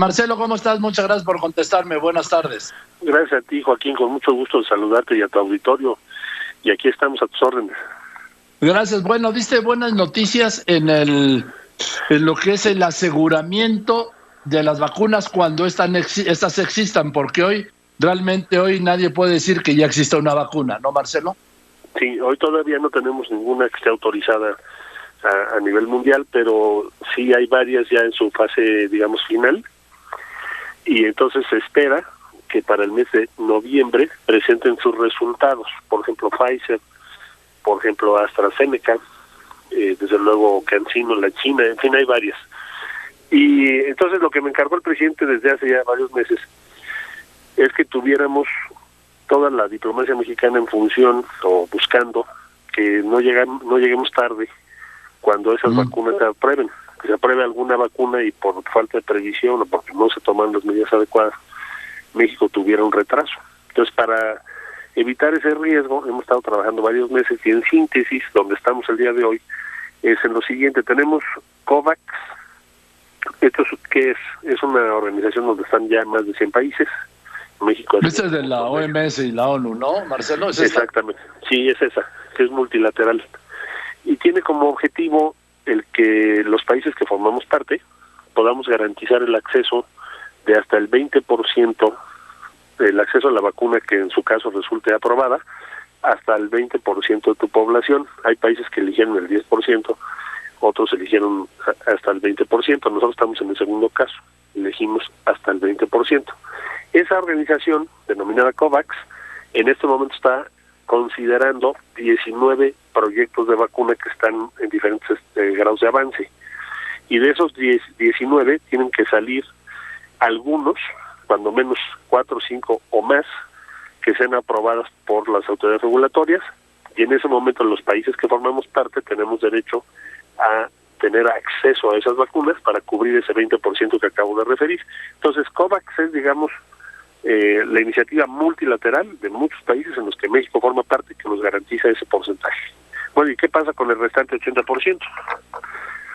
Marcelo, ¿cómo estás? Muchas gracias por contestarme. Buenas tardes. Gracias a ti, Joaquín, con mucho gusto de saludarte y a tu auditorio. Y aquí estamos a tus órdenes. Gracias. Bueno, diste buenas noticias en lo que es el aseguramiento de las vacunas cuando estas existan, porque realmente hoy nadie puede decir que ya existe una vacuna, ¿no, Marcelo? Sí, hoy todavía no tenemos ninguna que esté autorizada a nivel mundial, pero sí hay varias ya en su fase, digamos, final. Y entonces se espera que para el mes de noviembre presenten sus resultados. Por ejemplo, Pfizer, por ejemplo, AstraZeneca, desde luego CanSino, la China, en fin, hay varias. Y entonces lo que me encargó el presidente desde hace ya varios meses es que tuviéramos toda la diplomacia mexicana en función o buscando que no lleguemos tarde cuando esas vacunas se aprueben, que se apruebe alguna vacuna y por falta de previsión o porque no se toman las medidas adecuadas, México tuviera un retraso. Entonces, para evitar ese riesgo, hemos estado trabajando varios meses y en síntesis, donde estamos el día de hoy, es en lo siguiente. Tenemos COVAX. Esto es una organización donde están ya más de 100 países. México es... Esta es de la OMS y la ONU, ¿no, Marcelo? ¿Es exactamente, sí, es esa, que es multilateral. Y tiene como objetivo el que los países que formamos parte podamos garantizar el acceso de hasta el 20%, el acceso a la vacuna que en su caso resulte aprobada, hasta el 20% de tu población. Hay países que eligieron el 10%, otros eligieron hasta el 20%, nosotros estamos en el segundo caso, elegimos hasta el 20%. Esa organización, denominada COVAX, en este momento está considerando 19 proyectos de vacuna que están en diferentes grados de avance. Y de esos 19 tienen que salir algunos, cuando menos 4, 5 o más, que sean aprobadas por las autoridades regulatorias. Y en ese momento los países que formamos parte tenemos derecho a tener acceso a esas vacunas para cubrir ese 20% que acabo de referir. Entonces, COVAX es, digamos, la iniciativa multilateral de muchos países en los que México forma parte, que nos garantiza ese porcentaje. Bueno, ¿y qué pasa con el restante 80%? Sí.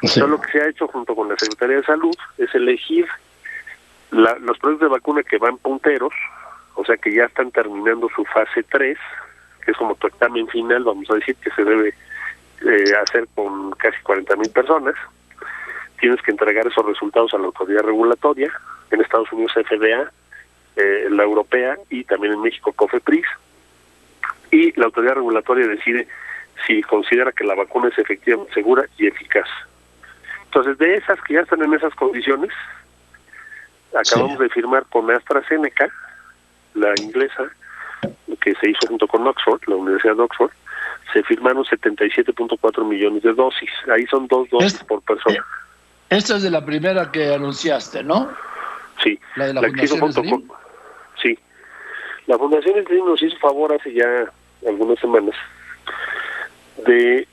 Entonces, lo que se ha hecho junto con la Secretaría de Salud es elegir los proyectos de vacuna que van punteros, o sea, que ya están terminando su fase 3, que es como tu examen final, vamos a decir, que se debe hacer con casi 40,000 personas. Tienes que entregar esos resultados a la autoridad regulatoria, en Estados Unidos FDA, la europea y también en México COFEPRIS, y la autoridad regulatoria decide si considera que la vacuna es efectiva, segura y eficaz. Entonces, de esas que ya están en esas condiciones, acabamos de firmar con AstraZeneca, la inglesa, que se hizo junto con Oxford, la Universidad de Oxford, se firmaron 77.4 millones de dosis. Ahí son 2 dosis por persona. Esta es de la primera que anunciaste, ¿no? Sí. La de la Fundación Slim. Sí. La Fundación Slim nos hizo favor hace ya algunas semanas de,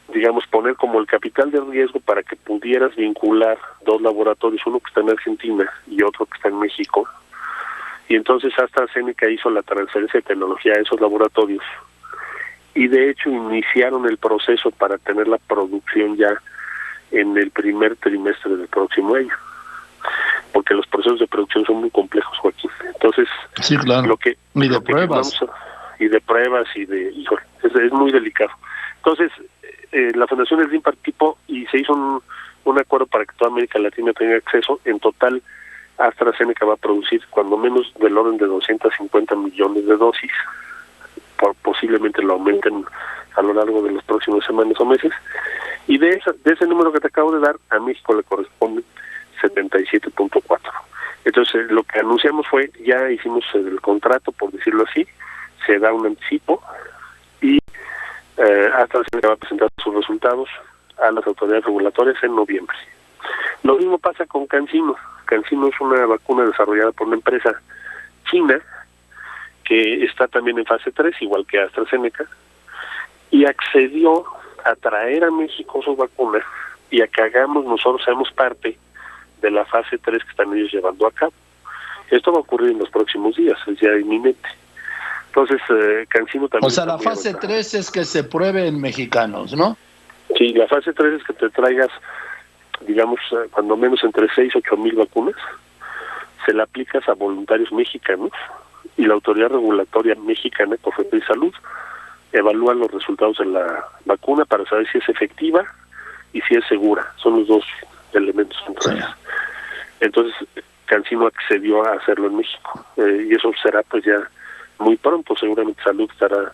digamos, poner como el capital de riesgo para que pudieras vincular 2 laboratorios, uno que está en Argentina y otro que está en México. Y entonces AstraZeneca hizo la transferencia de tecnología a esos laboratorios. Y de hecho iniciaron el proceso para tener la producción ya en el primer trimestre del próximo año. Porque los procesos de producción son muy complejos, Joaquín. Entonces, sí, claro. Y de pruebas es muy delicado. Entonces, la Fundación Slim participó y se hizo un acuerdo para que toda América Latina tenga acceso. En total, AstraZeneca va a producir cuando menos del orden de 250 millones de dosis. Posiblemente lo aumenten a lo largo de las próximas semanas o meses. Y de ese número que te acabo de dar, a México le corresponde 77.4. Entonces, lo que anunciamos fue, ya hicimos el contrato, por decirlo así, se da un anticipo y AstraZeneca va a presentar sus resultados a las autoridades regulatorias en noviembre. Lo mismo pasa con CanSino. CanSino es una vacuna desarrollada por una empresa china que está también en fase 3, igual que AstraZeneca, y accedió a traer a México su vacuna y a que nosotros seamos parte de la fase 3 que están ellos llevando a cabo. Esto va a ocurrir en los próximos días, es ya inminente. Entonces, CanSino también... O sea, la fase 3 es que se pruebe en mexicanos, ¿no? Sí, la fase 3 es que te traigas, digamos, cuando menos entre 6 y 8 mil vacunas se la aplicas a voluntarios mexicanos y la autoridad regulatoria mexicana, COFEPRIS Salud, evalúa los resultados de la vacuna para saber si es efectiva y si es segura. Son los dos elementos centrales. Entonces, CanSino accedió a hacerlo en México, y eso será pues ya muy pronto. Seguramente Salud estará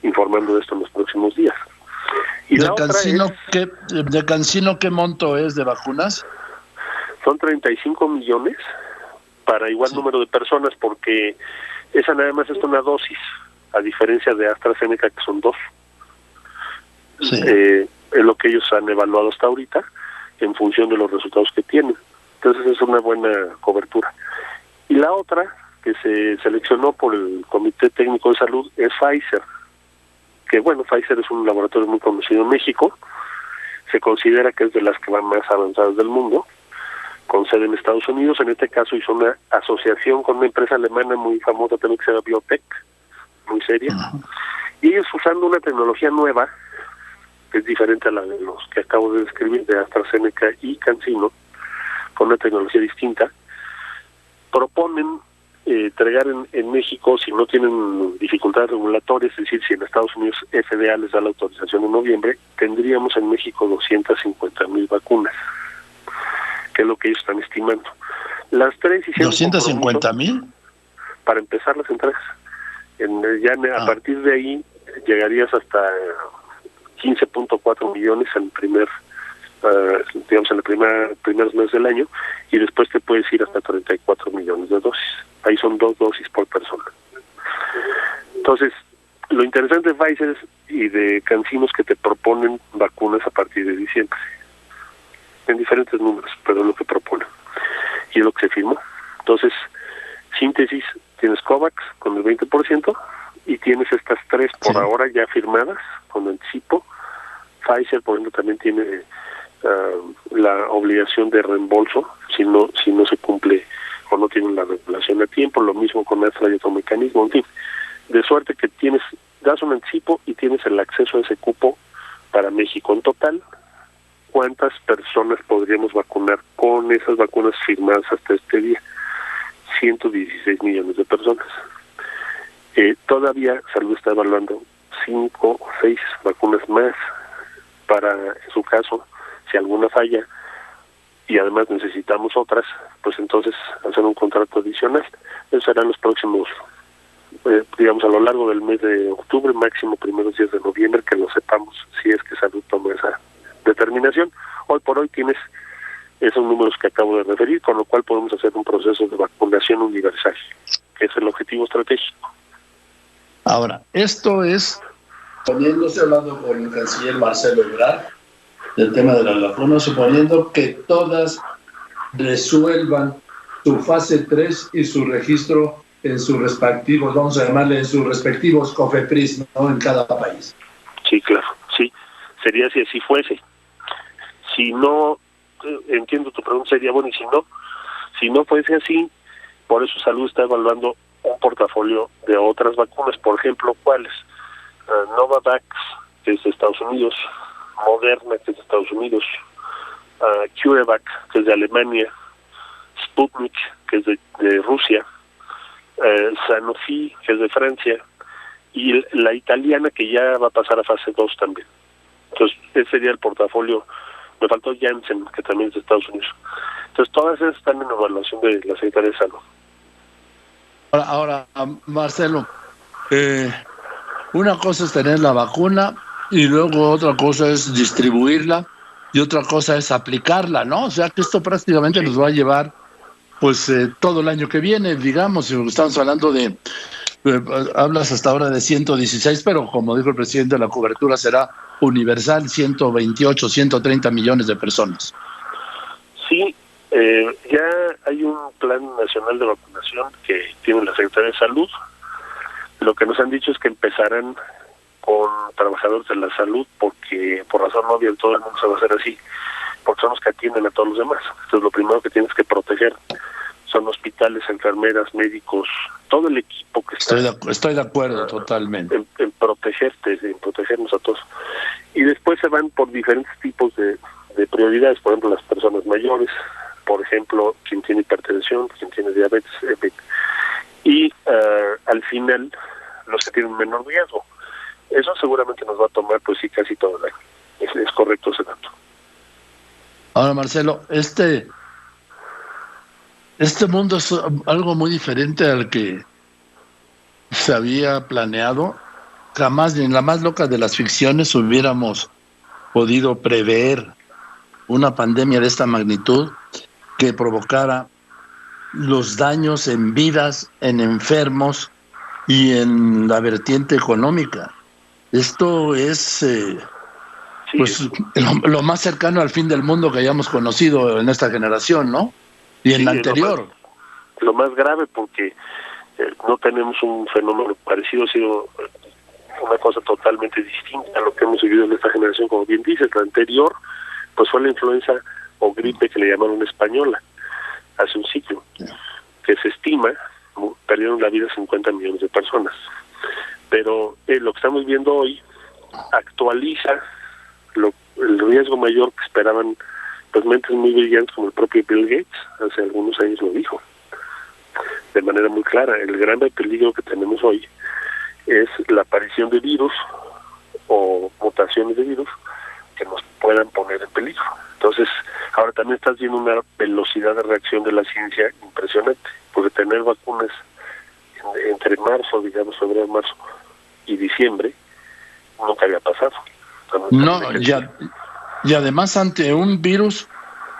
informando de esto en los próximos días. Y ¿De CanSino qué monto es de vacunas? Son 35 millones para igual número de personas, porque esa nada más es una dosis, a diferencia de AstraZeneca, que son 2. Es lo que ellos han evaluado hasta ahorita, en función de los resultados que tienen. Entonces es una buena cobertura. Y la otra, que se seleccionó por el Comité Técnico de Salud, es Pfizer, que bueno, Pfizer es un laboratorio muy conocido en México, se considera que es de las que van más avanzadas del mundo, con sede en Estados Unidos. En este caso hizo una asociación con una empresa alemana muy famosa también, que se llama Biotech, muy seria, y ellos usando una tecnología nueva, que es diferente a la de los que acabo de describir, de AstraZeneca y CanSino, con una tecnología distinta, proponen entregar en México, si no tienen dificultades regulatorias, es decir, si en Estados Unidos FDA les da la autorización en noviembre, tendríamos en México 250,000 vacunas, que es lo que ellos están estimando. Las tres hicieron... ¿250,000? Para empezar las entregas. A partir de ahí llegarías hasta 15.4 millones en el primeros meses del año, y después te puedes ir hasta 34 millones de dosis. Ahí son 2 dosis por persona. Entonces, lo interesante de Pfizer y de CanSino es que te proponen vacunas a partir de diciembre, en diferentes números, pero es lo que proponen, y es lo que se firmó. Entonces, síntesis, tienes COVAX con el 20%, y tienes estas 3 por ahora ya firmadas con anticipo. Pfizer, por ejemplo, también tiene la obligación de reembolso si no se cumple o no tienen la regulación a tiempo. Lo mismo con Astra y otro mecanismo. En fin, de suerte que das un anticipo y tienes el acceso a ese cupo para México. En total, ¿cuántas personas podríamos vacunar con esas vacunas firmadas hasta este día? 116 millones de personas. Todavía Salud está evaluando 5 o 6 vacunas más para, en su caso, si alguna falla y además necesitamos otras, pues entonces hacer un contrato adicional. Eso será en los próximos, digamos, a lo largo del mes de octubre, máximo primeros días de noviembre, que lo sepamos, si es que Salud toma esa determinación. Hoy por hoy tienes esos números que acabo de referir, con lo cual podemos hacer un proceso de vacunación universal, que es el objetivo estratégico. Ahora, esto es poniéndose, hablando con el canciller Marcelo Ebrard del tema de las vacunas, suponiendo que todas resuelvan su fase 3 y su registro en sus respectivos, vamos a llamarle, en sus respectivos COFEPRIS, ¿no?, en cada país. Sí, claro, sí, sería si así fuese. Si no, entiendo tu pregunta, sería bueno, y si no fuese así, por eso Salud está evaluando un portafolio de otras vacunas. Por ejemplo, ¿cuáles? Novavax, que es de Estados Unidos, Moderna, que es de Estados Unidos, CureVac, que es de Alemania, Sputnik, que es de Rusia, Sanofi, que es de Francia, y la italiana, que ya va a pasar a fase 2 también. Entonces, ese sería el portafolio. Me faltó Janssen, que también es de Estados Unidos. Entonces, todas esas están en evaluación de la Secretaría de Salud. Ahora, Marcelo, una cosa es tener la vacuna y luego otra cosa es distribuirla y otra cosa es aplicarla, ¿no? O sea que esto prácticamente nos va a llevar pues todo el año que viene, digamos. Estamos hablando de, hablas hasta ahora de 116, pero como dijo el presidente, la cobertura será universal, 128, 130 millones de personas. Sí, ya hay un plan nacional de vacunación que tiene la Secretaría de Salud. Lo que nos han dicho es que empezarán con trabajadores de la salud, porque por razón obvia en todo el mundo se va a hacer así, porque son los que atienden a todos los demás. Entonces lo primero que tienes que proteger son hospitales, enfermeras, médicos, todo el equipo que está... Estoy de acuerdo totalmente. En protegerte, en protegernos a todos. Y después se van por diferentes tipos de prioridades, por ejemplo, las personas mayores, por ejemplo, quien tiene hipertensión, quien tiene diabetes, y al final los que tienen menor riesgo. Eso seguramente nos va a tomar, pues sí, casi todo el año. Es correcto ese dato. Ahora, Marcelo, este mundo es algo muy diferente al que se había planeado. Jamás, ni en la más loca de las ficciones, hubiéramos podido prever una pandemia de esta magnitud que provocara los daños en vidas, en enfermos y en la económica. Esto es pues lo más cercano al fin del mundo que hayamos conocido en esta generación, ¿no? Y en la anterior. Lo más grave, porque no tenemos un fenómeno parecido, ha sido una cosa totalmente distinta a lo que hemos vivido en esta generación. Como bien dices, la anterior pues fue la influenza o gripe que le llamaron española hace un siglo, que se estima perdieron la vida 50 millones de personas. Pero lo que estamos viendo hoy actualiza el riesgo mayor que esperaban pues mentes muy brillantes como el propio Bill Gates hace algunos años lo dijo de manera muy clara. El gran peligro que tenemos hoy es la aparición de virus o mutaciones de virus que nos puedan poner en peligro. Entonces, ahora también estás viendo una velocidad de reacción de la ciencia impresionante, porque tener vacunas entre marzo, digamos, febrero, marzo y diciembre, nunca había pasado. No, y además ante un virus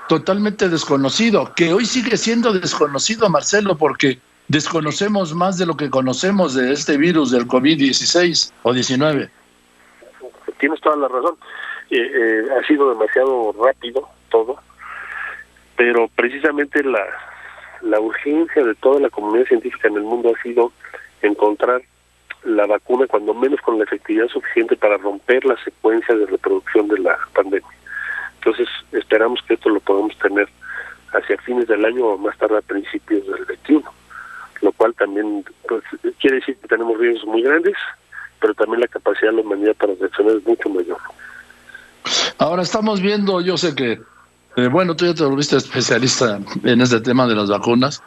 totalmente desconocido, que hoy sigue siendo desconocido, Marcelo, porque desconocemos más de lo que conocemos de este virus del COVID-16 o 19. Tienes toda la razón. Ha sido demasiado rápido todo, pero precisamente la urgencia de toda la comunidad científica en el mundo ha sido encontrar la vacuna, cuando menos con la efectividad suficiente para romper la secuencia de reproducción de la pandemia. Entonces, esperamos que esto lo podamos tener hacia fines del año o más tarde a principios del 21, lo cual también pues, quiere decir que tenemos riesgos muy grandes, pero también la capacidad de la humanidad para reaccionar es mucho mayor. Ahora estamos viendo, yo sé que, bueno, tú ya te volviste especialista en este tema de las vacunas,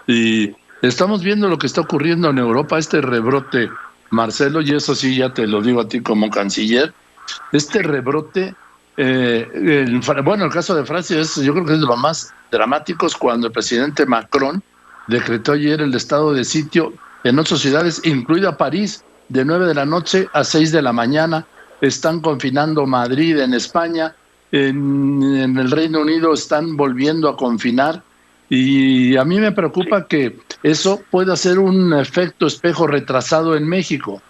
y estamos viendo lo que está ocurriendo en Europa, este rebrote, Marcelo, y eso sí ya te lo digo a ti como canciller, este rebrote, bueno, el caso de Francia yo creo que es de lo más dramáticos, cuando el presidente Macron decretó ayer el estado de sitio en 8 ciudades, incluida París, de 9 de la noche a 6 de la mañana. Están confinando Madrid en España, en el Reino Unido están volviendo a confinar, y a mí me preocupa que eso pueda ser un efecto espejo retrasado en México.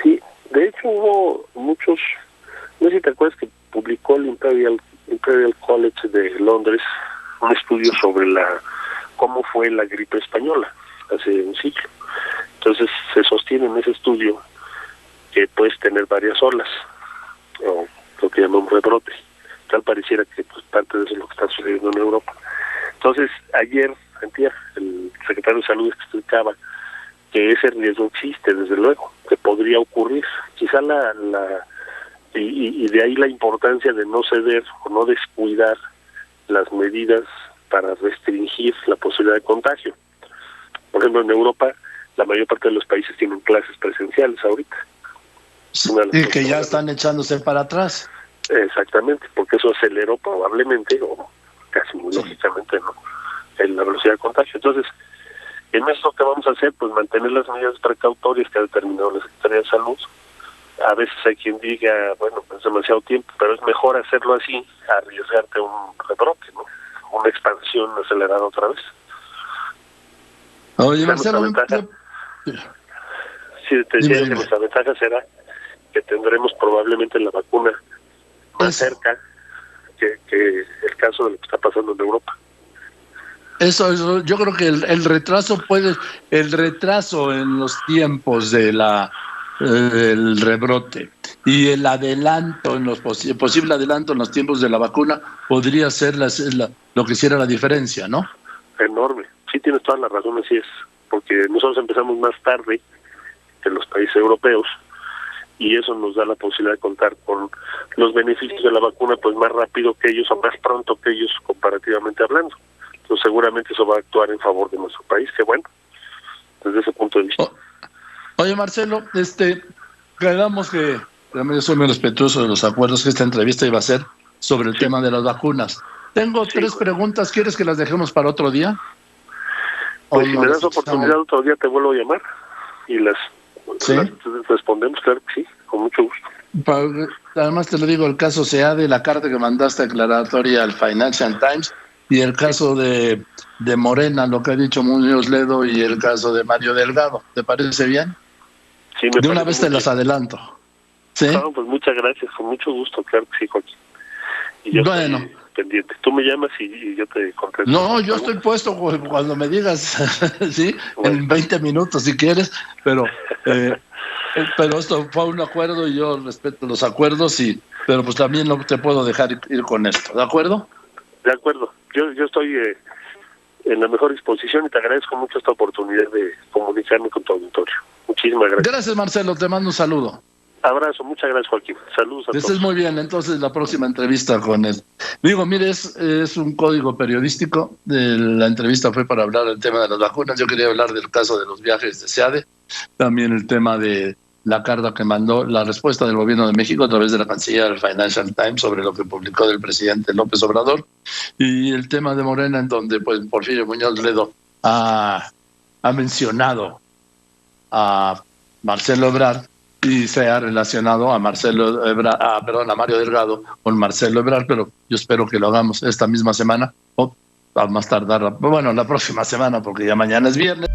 Sí, de hecho hubo muchos, no sé si te acuerdas que publicó el Imperial College de Londres un estudio sobre cómo fue la gripe española hace un siglo. Entonces se sostiene en ese estudio que puedes tener varias olas, o lo que llamamos rebrote. Tal pareciera que pues, parte de eso es lo que está sucediendo en Europa. Entonces, antier, el secretario de Salud explicaba que ese riesgo existe, desde luego, que podría ocurrir. Quizá y de ahí la importancia de no ceder o no descuidar las medidas para restringir la posibilidad de contagio. Por ejemplo, en Europa, la mayor parte de los países tienen clases presenciales ahorita. Y que ya están echándose para atrás. Exactamente, porque eso aceleró probablemente, o casi muy lógicamente, ¿no?, en la velocidad de contagio. Entonces, en esto que vamos a hacer, pues mantener las medidas precautorias que ha determinado la Secretaría de Salud. A veces hay quien diga, bueno, es demasiado tiempo, pero es mejor hacerlo así, arriesgarte a un rebrote, ¿no?, una expansión acelerada otra vez. Oye, Marcelo, sí, te decía que nuestra ventaja será que tendremos probablemente la vacuna más cerca que el caso de lo que está pasando en Europa. Eso, yo creo que el retraso en los tiempos de el rebrote y el adelanto posible adelanto en los tiempos de la vacuna podría ser lo que hiciera la diferencia, ¿no? Enorme. Sí, tienes toda la razón, así es, porque nosotros empezamos más tarde que los países europeos, y eso nos da la posibilidad de contar con los beneficios de la vacuna pues más rápido que ellos o más pronto que ellos comparativamente comparativamente hablando. Entonces seguramente eso va a actuar en favor de nuestro país, que bueno, desde ese punto de vista. Oye, Marcelo, quedamos que yo soy muy respetuoso de los acuerdos que esta entrevista iba a ser sobre el tema de las vacunas. Tengo tres preguntas, ¿quieres que las dejemos para otro día? Pues si me das oportunidad otro día te vuelvo a llamar y las respondemos, claro que sí, con mucho gusto. Además te lo digo, el caso sea de la carta que mandaste declaratoria al Financial Times y el caso de Morena, lo que ha dicho Muñoz Ledo, y el caso de Mario Delgado. ¿Te parece bien? Sí, me de una vez te las adelanto. ¿Sí? No, pues muchas gracias, con mucho gusto, claro que sí, Joaquín. Y yo estoy pendiente. Tú me llamas y yo te contesto. No, yo estoy puesto cuando me digas, sí, bueno. En 20 minutos si quieres, pero esto fue un acuerdo y yo respeto los acuerdos, pero pues también no te puedo dejar ir con esto, ¿de acuerdo? De acuerdo, yo estoy en la mejor disposición y te agradezco mucho esta oportunidad de comunicarme con tu auditorio. Muchísimas gracias. Gracias, Marcelo, te mando un saludo. Abrazo, muchas gracias, Joaquín. Saludos a todos. Estés muy bien, entonces la próxima entrevista con él. Digo, mire, es un código periodístico. La entrevista fue para hablar del tema de las vacunas. Yo quería hablar del caso de los viajes de SEADE, también el tema de la carta que mandó, la respuesta del gobierno de México a través de la canciller del Financial Times sobre lo que publicó del presidente López Obrador, y el tema de Morena, en donde pues Porfirio Muñoz Ledo ha mencionado a Marcelo Ebrard y se ha relacionado a Mario Delgado con Marcelo Ebrard, pero yo espero que lo hagamos esta misma semana o a más tardar, bueno, la próxima semana, porque ya mañana es viernes.